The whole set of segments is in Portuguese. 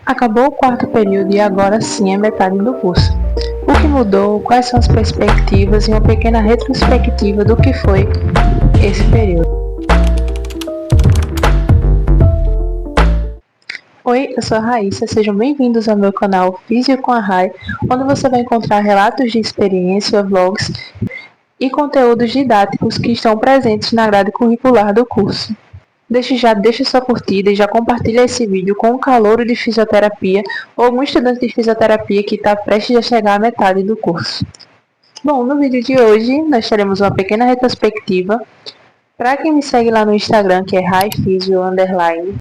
Acabou o quarto período e agora sim é metade do curso. O que mudou, quais são as perspectivas e uma pequena retrospectiva do que foi esse período. Oi, eu sou a Raíssa, sejam bem-vindos ao meu canal Físio com a Rai, onde você vai encontrar relatos de experiência, vlogs e conteúdos didáticos que estão presentes na grade curricular do curso. Deixa sua curtida e já compartilha esse vídeo com um calouro de fisioterapia ou algum estudante de fisioterapia que está prestes a chegar à metade do curso. Bom, no vídeo de hoje nós teremos uma pequena retrospectiva. Para quem me segue lá no Instagram, que é raifisio_,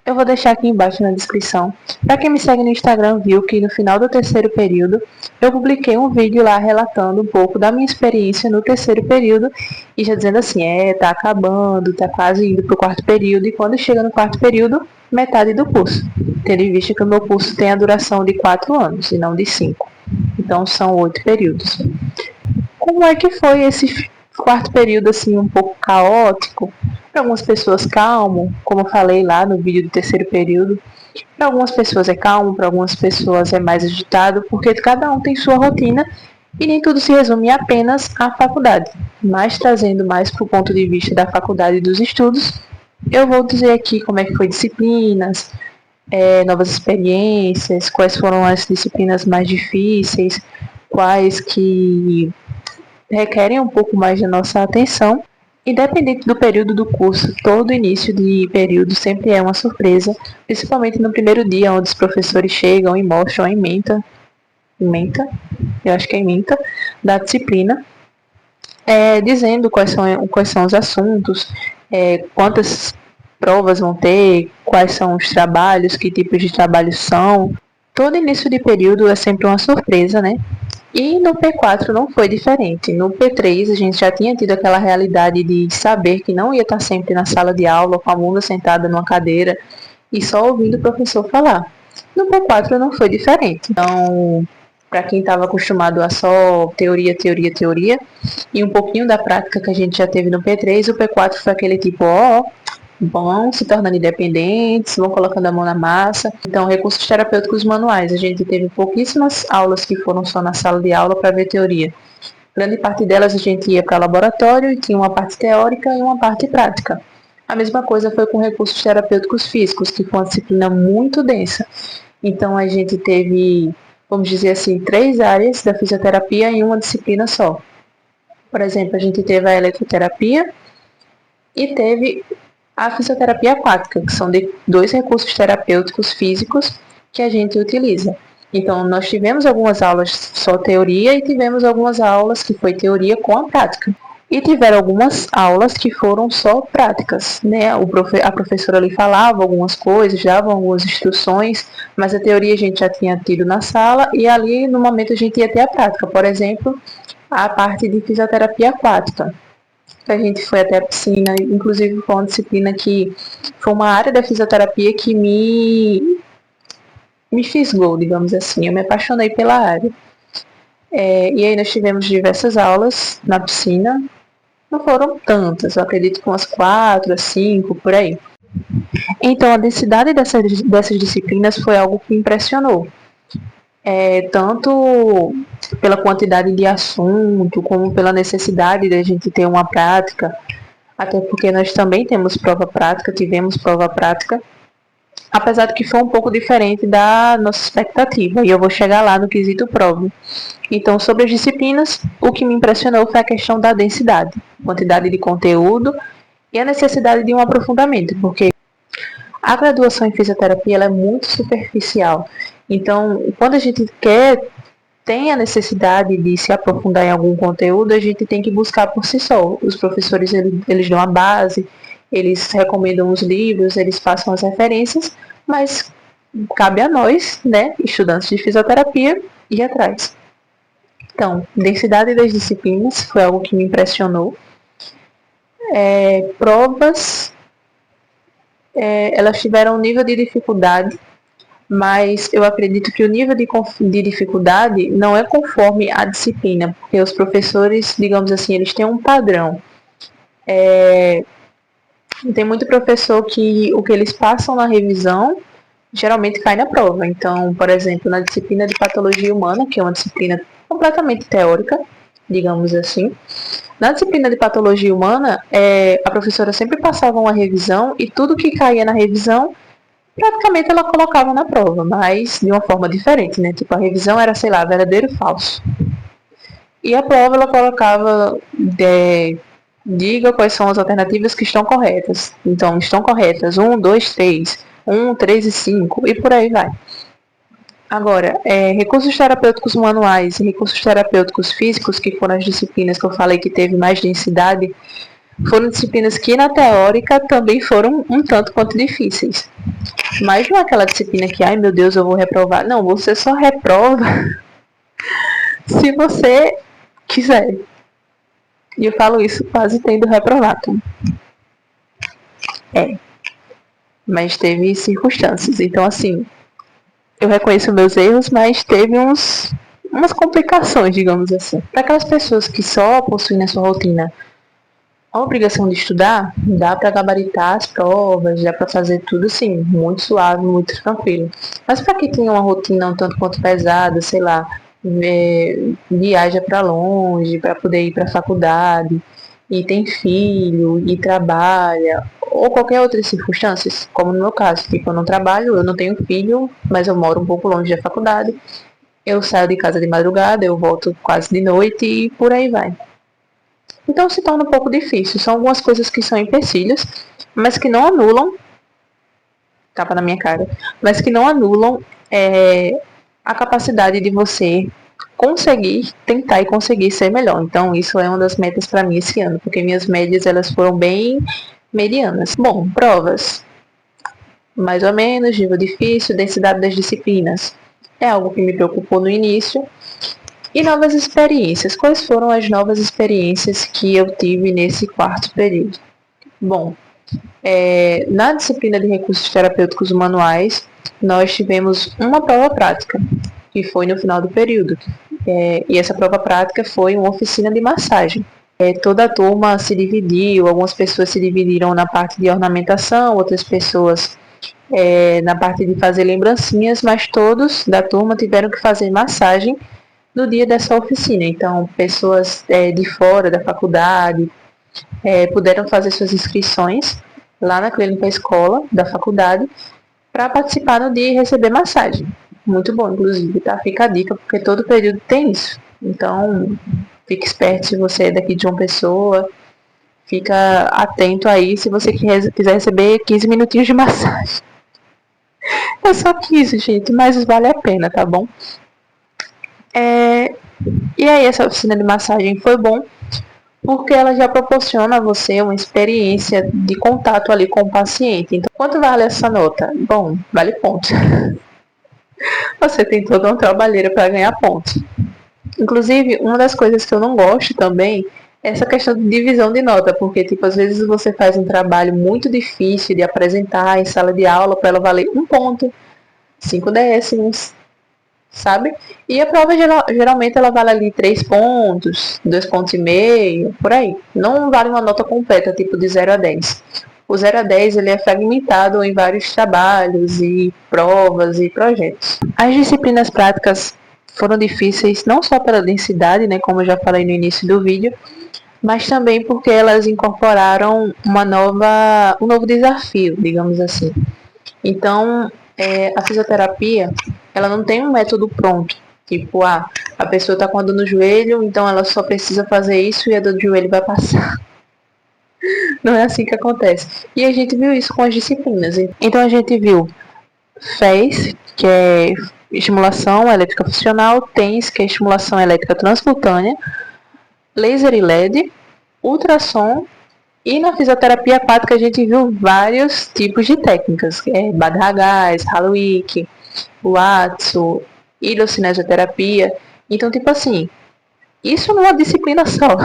eu vou deixar aqui embaixo na descrição. Para quem me segue no Instagram viu que no final do terceiro período, eu publiquei um vídeo lá relatando um pouco da minha experiência no terceiro período e já dizendo assim, tá acabando, tá quase indo para o quarto período e quando chega no quarto período, metade do curso. Tendo em vista que o meu curso tem a duração de 4 anos e não de 5. Então são 8 períodos. Como é que foi esse quarto período assim um pouco caótico? Para algumas pessoas calmo, como eu falei lá no vídeo do terceiro período. Para algumas pessoas é calmo, para algumas pessoas é mais agitado, porque cada um tem sua rotina e nem tudo se resume apenas à faculdade. Mas trazendo mais para o ponto de vista da faculdade e dos estudos, eu vou dizer aqui como é que foi disciplinas, novas experiências, quais foram as disciplinas mais difíceis, quais que requerem um pouco mais da nossa atenção. Independente do período do curso, todo início de período sempre é uma surpresa, principalmente no primeiro dia, onde os professores chegam e mostram a ementa, eu acho que é ementa, da disciplina, dizendo quais são os assuntos, quantas provas vão ter, quais são os trabalhos, que tipos de trabalhos são. Todo início de período é sempre uma surpresa, né? E no P4 não foi diferente. No P3 a gente já tinha tido aquela realidade de saber que não ia estar sempre na sala de aula, com a bunda sentada numa cadeira e só ouvindo o professor falar. No P4 não foi diferente. Então, para quem estava acostumado a só teoria, e um pouquinho da prática que a gente já teve no P3, o P4 foi aquele tipo, vão se tornando independentes, vão colocando a mão na massa. Então, recursos terapêuticos manuais. A gente teve pouquíssimas aulas que foram só na sala de aula para ver teoria. Grande parte delas a gente ia para laboratório e tinha uma parte teórica e uma parte prática. A mesma coisa foi com recursos terapêuticos físicos, que foi uma disciplina muito densa. Então, a gente teve, vamos dizer assim, 3 áreas da fisioterapia em uma disciplina só. Por exemplo, a gente teve a eletroterapia e teve a fisioterapia aquática, que são 2 recursos terapêuticos físicos que a gente utiliza. Então, nós tivemos algumas aulas só teoria e tivemos algumas aulas que foi teoria com a prática. E tiveram algumas aulas que foram só práticas, né? A professora ali falava algumas coisas, dava algumas instruções, mas a teoria a gente já tinha tido na sala e ali no momento a gente ia ter a prática. Por exemplo, a parte de fisioterapia aquática. A gente foi até a piscina, inclusive foi uma disciplina que foi uma área da fisioterapia que me fisgou, digamos assim. Eu me apaixonei pela área. E aí nós tivemos diversas aulas na piscina. Não foram tantas, eu acredito que umas 4, 5, por aí. Então a densidade dessas disciplinas foi algo que me impressionou. Tanto pela quantidade de assunto, como pela necessidade de a gente ter uma prática, até porque nós também tivemos prova prática, apesar de que foi um pouco diferente da nossa expectativa, e eu vou chegar lá no quesito prova. Então, sobre as disciplinas, o que me impressionou foi a questão da densidade, quantidade de conteúdo e a necessidade de um aprofundamento, porque a graduação em fisioterapia ela é muito superficial. Então, quando a gente tem a necessidade de se aprofundar em algum conteúdo, a gente tem que buscar por si só. Os professores, eles dão a base, eles recomendam os livros, eles passam as referências, mas cabe a nós, né, estudantes de fisioterapia, ir atrás. Então, densidade das disciplinas foi algo que me impressionou. Provas, elas tiveram um nível de dificuldade, mas eu acredito que o nível de dificuldade não é conforme a disciplina, porque os professores, digamos assim, eles têm um padrão. Tem muito professor que o que eles passam na revisão geralmente cai na prova. Então, por exemplo, na disciplina de patologia humana, que é uma disciplina completamente teórica, digamos assim, na disciplina de patologia humana, a professora sempre passava uma revisão e tudo que caía na revisão, praticamente ela colocava na prova, mas de uma forma diferente, né? Tipo, a revisão era, sei lá, verdadeiro ou falso. E a prova ela colocava, diga quais são as alternativas que estão corretas. Então, estão corretas 1, 2, 3, 1, 3 e 5, e por aí vai. Agora, recursos terapêuticos manuais e recursos terapêuticos físicos, que foram as disciplinas que eu falei que teve mais densidade, foram disciplinas que na teórica também foram um tanto quanto difíceis. Mas não é aquela disciplina que, ai meu Deus, eu vou reprovar. Não, você só reprova se você quiser. E eu falo isso quase tendo reprovado. Mas teve circunstâncias. Então, assim, eu reconheço meus erros, mas teve umas complicações, digamos assim. Para aquelas pessoas que só possuem na sua rotina a obrigação de estudar, dá para gabaritar as provas, dá para fazer tudo assim, muito suave, muito tranquilo. Mas para quem tem uma rotina um tanto quanto pesada, sei lá, viaja para longe para poder ir para a faculdade, e tem filho, e trabalha, ou qualquer outra circunstância, como no meu caso, tipo, eu não trabalho, eu não tenho filho, mas eu moro um pouco longe da faculdade, eu saio de casa de madrugada, eu volto quase de noite e por aí vai. Então se torna um pouco difícil. São algumas coisas que são empecilhos, mas que não anulam, tapa na minha cara, mas que não anulam a capacidade de você conseguir, tentar e conseguir ser melhor. Então isso é uma das metas para mim esse ano, porque minhas médias elas foram bem medianas. Bom, provas. Mais ou menos, nível difícil, densidade das disciplinas. É algo que me preocupou no início. E novas experiências. Quais foram as novas experiências que eu tive nesse quarto período? Bom, na disciplina de recursos terapêuticos manuais, nós tivemos uma prova prática, que foi no final do período. E essa prova prática foi uma oficina de massagem. Toda a turma se dividiu, algumas pessoas se dividiram na parte de ornamentação, outras pessoas na parte de fazer lembrancinhas, mas todos da turma tiveram que fazer massagem no dia dessa oficina. Então, pessoas de fora da faculdade puderam fazer suas inscrições lá na clínica escola da faculdade para participar no dia e receber massagem. Muito bom, inclusive, tá? Fica a dica, porque todo período tem isso. Então, fique esperto se você é daqui de uma pessoa, fica atento aí se você quiser receber 15 minutinhos de massagem. É só 15, gente, mas vale a pena, tá bom? E aí essa oficina de massagem foi bom, porque ela já proporciona a você uma experiência de contato ali com o paciente. Então, quanto vale essa nota? Bom, vale ponto. Você tem toda uma trabalheira para ganhar pontos. Inclusive, uma das coisas que eu não gosto também é essa questão de divisão de nota, porque, tipo, às vezes você faz um trabalho muito difícil de apresentar em sala de aula para ela valer 1 ponto, 5 décimos, sabe? E a prova geralmente ela vale ali 3 pontos, 2,5 pontos, por aí. Não vale uma nota completa, tipo de 0 a 10. O 0 a 10 ele é fragmentado em vários trabalhos e provas e projetos. As disciplinas práticas foram difíceis não só pela densidade, né, como eu já falei no início do vídeo, mas também porque elas incorporaram um novo desafio, digamos assim. Então, a fisioterapia, ela não tem um método pronto. Tipo, a pessoa está com a dor no joelho, então ela só precisa fazer isso e a dor do joelho vai passar. Não é assim que acontece. E a gente viu isso com as disciplinas. Então a gente viu FES, que é estimulação elétrica funcional, TENS, que é estimulação elétrica transcutânea, laser e LED, ultrassom, e na fisioterapia aquática a gente viu vários tipos de técnicas, Bad-Ragaz, Halloween, Watsu, hidrocinesiologia. Então, tipo assim, isso numa disciplina só.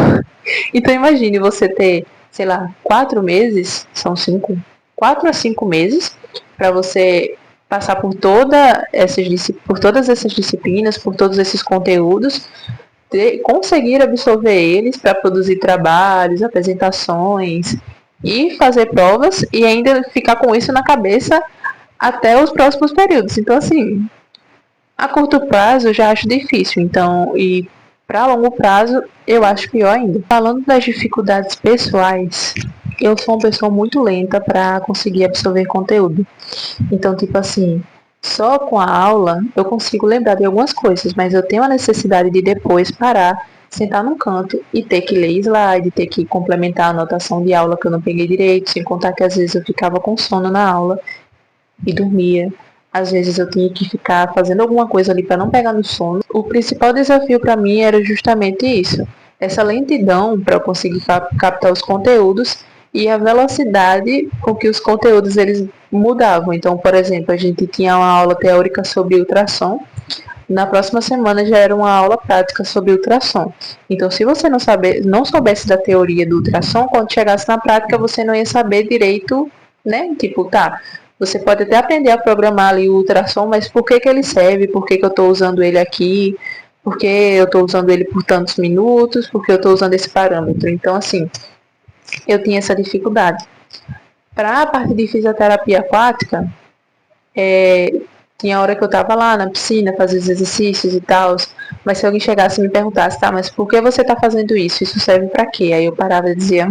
Então imagine você ter, sei lá, 4 meses, são 4 a 5 meses, para você passar por todas essas disciplinas, por todos esses conteúdos, conseguir absorver eles para produzir trabalhos, apresentações e fazer provas, e ainda ficar com isso na cabeça até os próximos períodos. Então, assim, a curto prazo eu já acho difícil, então, e para longo prazo eu acho pior ainda. Falando das dificuldades pessoais, eu sou uma pessoa muito lenta para conseguir absorver conteúdo. Então, tipo assim, só com a aula eu consigo lembrar de algumas coisas, mas eu tenho a necessidade de depois parar, sentar num canto e ter que ler slide, ter que complementar a anotação de aula que eu não peguei direito, sem contar que às vezes eu ficava com sono na aula e dormia. Às vezes eu tinha que ficar fazendo alguma coisa ali para não pegar no sono. O principal desafio para mim era justamente isso, essa lentidão para eu conseguir captar os conteúdos e a velocidade com que os conteúdos eles mudavam. Então, por exemplo, a gente tinha uma aula teórica sobre ultrassom. Na próxima semana já era uma aula prática sobre ultrassom. Então, se você não soubesse da teoria do ultrassom, quando chegasse na prática você não ia saber direito, né? Tipo, tá, você pode até aprender a programar ali o ultrassom, mas por que ele serve? Por que eu estou usando ele aqui? Por que eu estou usando ele por tantos minutos? Por que eu estou usando esse parâmetro? Então, assim, eu tinha essa dificuldade. Para a parte de fisioterapia aquática, tinha hora que eu estava lá na piscina, fazendo os exercícios e tal, mas se alguém chegasse e me perguntasse, tá, mas por que você está fazendo isso? Isso serve para quê? Aí eu parava e dizia,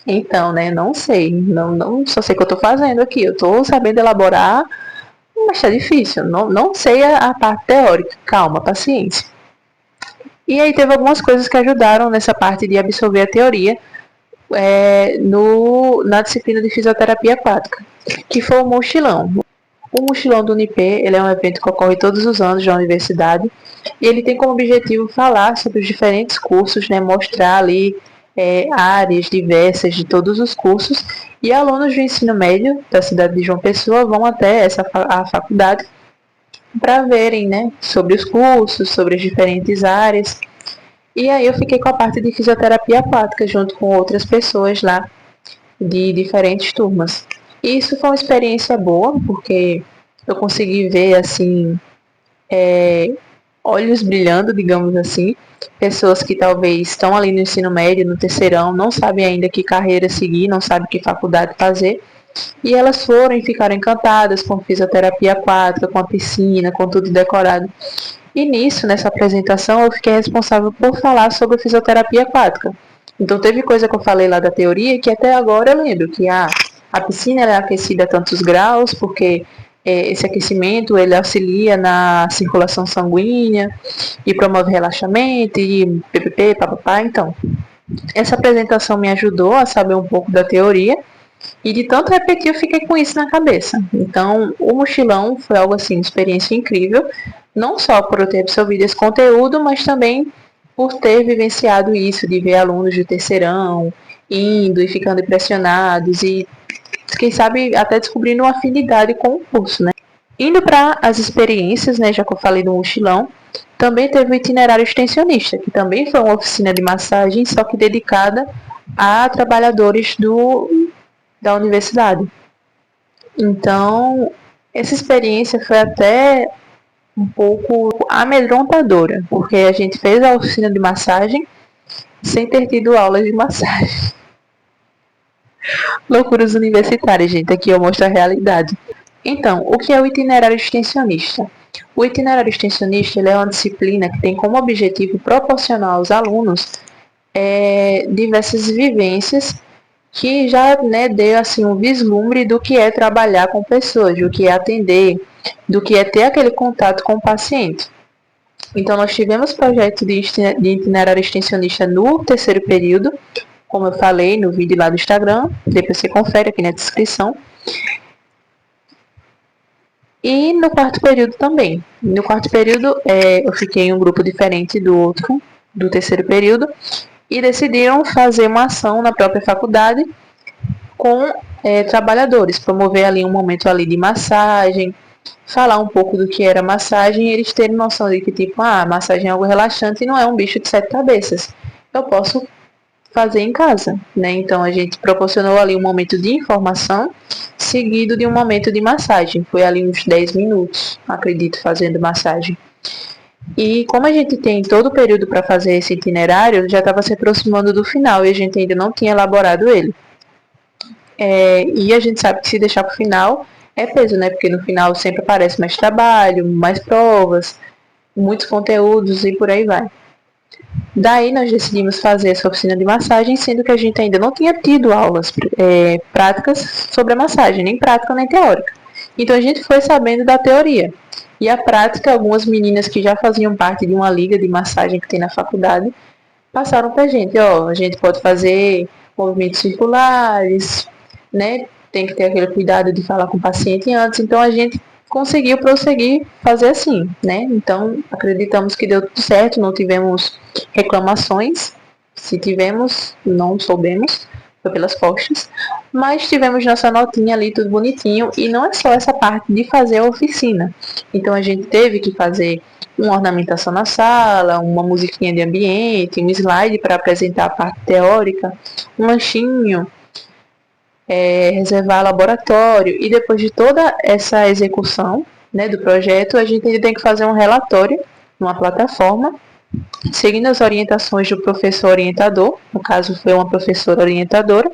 então, né, não sei, não só sei o que eu estou fazendo aqui, eu estou sabendo elaborar, mas tá difícil, não sei a parte teórica, calma, paciência. E aí teve algumas coisas que ajudaram nessa parte de absorver a teoria na disciplina de fisioterapia aquática, que foi o mochilão. O mochilão do Unip, ele é um evento que ocorre todos os anos na universidade e ele tem como objetivo falar sobre os diferentes cursos, né, mostrar ali áreas diversas de todos os cursos e alunos do ensino médio da cidade de João Pessoa vão até a faculdade para verem, né, sobre os cursos, sobre as diferentes áreas. E aí eu fiquei com a parte de fisioterapia aquática junto com outras pessoas lá de diferentes turmas. E isso foi uma experiência boa, porque eu consegui ver, assim, olhos brilhando, digamos assim, pessoas que talvez estão ali no ensino médio, no terceirão, não sabem ainda que carreira seguir, não sabem que faculdade fazer, e elas foram e ficaram encantadas com fisioterapia aquática, com a piscina, com tudo decorado. E nisso, nessa apresentação, eu fiquei responsável por falar sobre fisioterapia aquática. Então teve coisa que eu falei lá da teoria que até agora eu lembro, que a piscina é aquecida a tantos graus, porque esse aquecimento ele auxilia na circulação sanguínea e promove relaxamento e ppp, papapá. Então, essa apresentação me ajudou a saber um pouco da teoria e de tanto repetir eu fiquei com isso na cabeça. Então, o mochilão foi algo assim, experiência incrível, não só por eu ter absorvido esse conteúdo, mas também por ter vivenciado isso, de ver alunos de terceirão indo e ficando impressionados e quem sabe até descobrindo uma afinidade com o curso, né? Indo para as experiências, né, já que eu falei do mochilão, também teve o itinerário extensionista, que também foi uma oficina de massagem, só que dedicada a trabalhadores da universidade. Então, essa experiência foi até um pouco amedrontadora, porque a gente fez a oficina de massagem sem ter tido aulas de massagem. Loucuras universitárias, gente, aqui eu mostro a realidade. Então, o que é o itinerário extensionista? O itinerário extensionista ele é uma disciplina que tem como objetivo proporcionar aos alunos diversas vivências que já, né, dê assim, um vislumbre do que é trabalhar com pessoas, do que é atender, do que é ter aquele contato com o paciente. Então, nós tivemos projeto de itinerário extensionista no terceiro período, como eu falei no vídeo lá do Instagram, depois você confere aqui na descrição. E no quarto período também. No quarto período, eu fiquei em um grupo diferente do terceiro período, e decidiram fazer uma ação na própria faculdade com trabalhadores, promover ali um momento ali de massagem, falar um pouco do que era massagem e eles terem noção de que, tipo, massagem é algo relaxante e não é um bicho de 7 cabeças. Eu posso fazer em casa, né? Então a gente proporcionou ali um momento de informação seguido de um momento de massagem. Foi ali uns 10 minutos, acredito, fazendo massagem. E como a gente tem todo o período para fazer esse itinerário, já estava se aproximando do final e a gente ainda não tinha elaborado ele. E a gente sabe que se deixar para o final é peso, né? Porque no final sempre aparece mais trabalho, mais provas, muitos conteúdos e por aí vai. Daí nós decidimos fazer essa oficina de massagem, sendo que a gente ainda não tinha tido aulas práticas sobre a massagem, nem prática nem teórica. Então a gente foi sabendo da teoria. E a prática, algumas meninas que já faziam parte de uma liga de massagem que tem na faculdade, passaram pra gente, ó, a gente pode fazer movimentos circulares, né? Tem que ter aquele cuidado de falar com o paciente antes, então a gente conseguiu prosseguir fazer assim, né? Então, acreditamos que deu tudo certo, não tivemos reclamações. Se tivemos, não soubemos, foi pelas costas, mas tivemos nossa notinha ali, tudo bonitinho, e não é só essa parte de fazer a oficina. Então, a gente teve que fazer uma ornamentação na sala, uma musiquinha de ambiente, um slide para apresentar a parte teórica, um lanchinho, reservar laboratório, e depois de toda essa execução, né, do projeto, a gente tem que fazer um relatório numa plataforma, seguindo as orientações do professor orientador, no caso foi uma professora orientadora,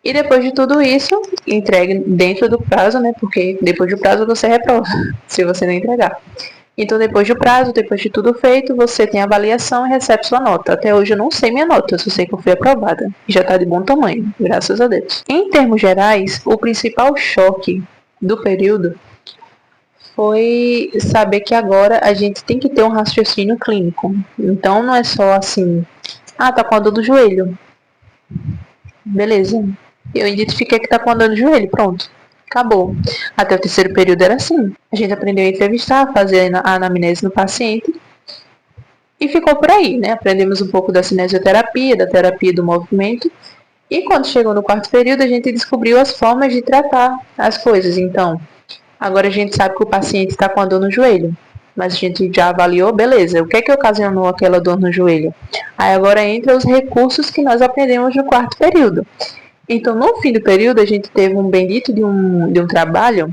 e depois de tudo isso, entregue dentro do prazo, né, porque depois do prazo você reprova, se você não entregar. Então, depois do prazo, depois de tudo feito, você tem a avaliação e recebe sua nota. Até hoje eu não sei minha nota, eu só sei que eu fui aprovada. E já está de bom tamanho, graças a Deus. Em termos gerais, o principal choque do período foi saber que agora a gente tem que ter um raciocínio clínico. Então, não é só assim, tá com a dor do joelho. Beleza. Eu identifiquei que tá com a dor do joelho, pronto. Acabou. Até o terceiro período era assim. A gente aprendeu a entrevistar, fazer a anamnese no paciente. E ficou por aí, né? Aprendemos um pouco da cinesioterapia, da terapia do movimento. E quando chegou no quarto período, a gente descobriu as formas de tratar as coisas. Então, agora a gente sabe que o paciente está com a dor no joelho. Mas a gente já avaliou, beleza. O que é que ocasionou aquela dor no joelho? Aí agora entra os recursos que nós aprendemos no quarto período. Então, no fim do período, a gente teve um bendito de um trabalho.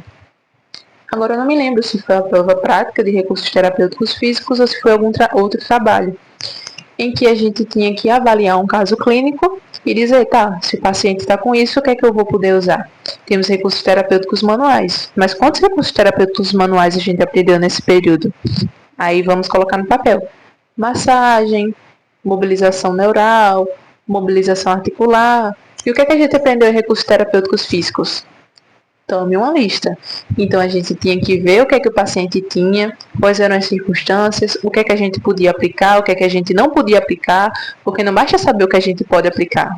Agora, eu não me lembro se foi a prova prática de recursos terapêuticos físicos ou se foi algum outro trabalho, em que a gente tinha que avaliar um caso clínico e dizer, tá, se o paciente está com isso, o que é que eu vou poder usar? Temos recursos terapêuticos manuais, mas quantos recursos terapêuticos manuais a gente aprendeu nesse período? Aí vamos colocar no papel. Massagem, mobilização neural, mobilização articular. E o que é que a gente aprendeu em recursos terapêuticos físicos? Tome uma lista. Então a gente tinha que ver o que é que o paciente tinha, quais eram as circunstâncias, o que é que a gente podia aplicar, o que é que a gente não podia aplicar, porque não basta saber o que a gente pode aplicar.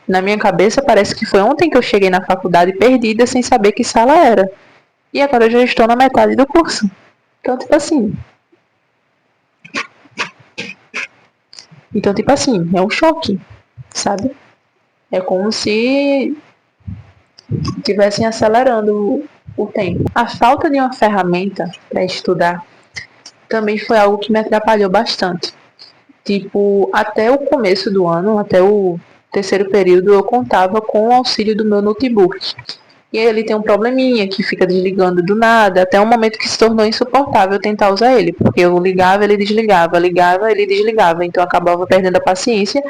Na minha cabeça parece que foi ontem que eu cheguei na faculdade perdida sem saber que sala era. E agora eu já estou na metade do curso. Então, tipo assim, é um choque, sabe? É como se estivessem acelerando o tempo. A falta de uma ferramenta para estudar também foi algo que me atrapalhou bastante. Tipo, até o começo do ano, até o terceiro período, eu contava com o auxílio do meu notebook. E aí ele tem um probleminha que fica desligando do nada, até um momento que se tornou insuportável tentar usar ele, porque eu ligava, ele desligava, ligava, ele desligava, então eu acabava perdendo a paciência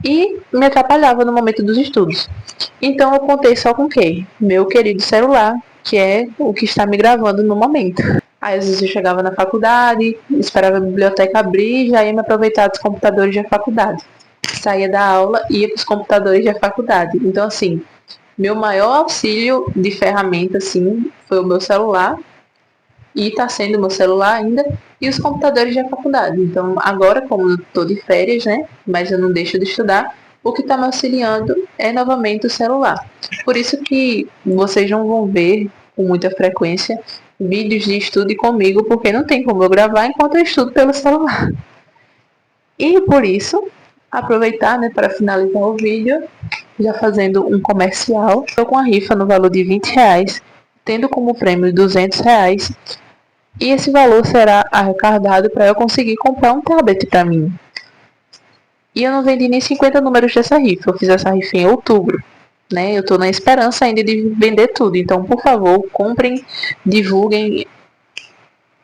e me atrapalhava no momento dos estudos. Então eu contei só com o quê? Meu querido celular, que é o que está me gravando no momento. Aí às vezes eu chegava na faculdade, esperava a biblioteca abrir e já ia me aproveitar dos computadores da faculdade. Saía da aula e ia para os computadores da faculdade. Então assim, meu maior auxílio de ferramenta, assim, foi o meu celular, e está sendo o meu celular ainda, e os computadores da faculdade. Então, agora, como eu estou de férias, né, mas eu não deixo de estudar, o que está me auxiliando é novamente o celular. Por isso que vocês não vão ver, com muita frequência, vídeos de estudo comigo, porque não tem como eu gravar enquanto eu estudo pelo celular. E por isso, aproveitar, né, para finalizar o vídeo, já fazendo um comercial. Estou com a rifa no valor de R$20, tendo como prêmio R$200, e esse valor será arrecadado para eu conseguir comprar um tablet para mim. E eu não vendi nem 50 números dessa rifa, eu fiz essa rifa em outubro, né? Eu estou na esperança ainda de vender tudo, então por favor, comprem, divulguem.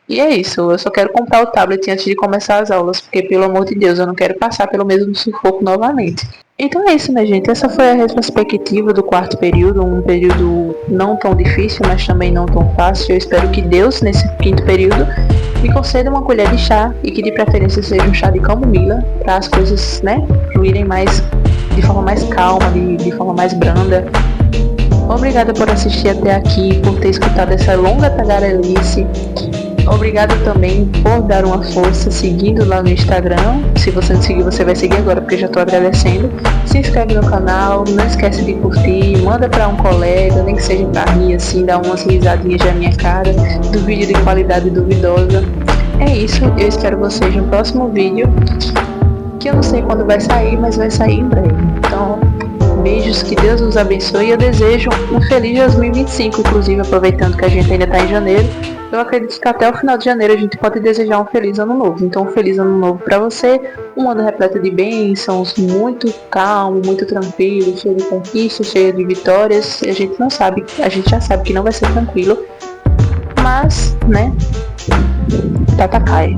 E é isso, eu só quero comprar o tablet antes de começar as aulas, porque pelo amor de Deus, eu não quero passar pelo mesmo sufoco novamente. Então é isso, né, gente? Essa foi a retrospectiva do quarto período, um período não tão difícil, mas também não tão fácil. Eu espero que Deus, nesse quinto período, me conceda uma colher de chá e que de preferência seja um chá de camomila, para as coisas, né, fluírem mais, de forma mais calma, de forma mais branda. Obrigada por assistir até aqui, por ter escutado essa longa tagarelice. Obrigada também por dar uma força seguindo lá no Instagram. Se você não seguir, você vai seguir agora, porque já estou agradecendo. Se inscreve no canal, não esquece de curtir, manda para um colega, nem que seja para rir, assim, dar umas risadinhas da minha cara, do vídeo de qualidade duvidosa. É isso, eu espero vocês no próximo vídeo, que eu não sei quando vai sair, mas vai sair em breve. Então, beijos, que Deus nos abençoe e eu desejo um feliz 2025, inclusive aproveitando que a gente ainda está em janeiro. Eu acredito que até o final de janeiro a gente pode desejar um feliz ano novo. Então, um feliz ano novo para você, um ano repleto de bênçãos, muito calmo, muito tranquilo, cheio de conquistas, cheio de vitórias. E a gente já sabe que não vai ser tranquilo, mas, né, Tata cai.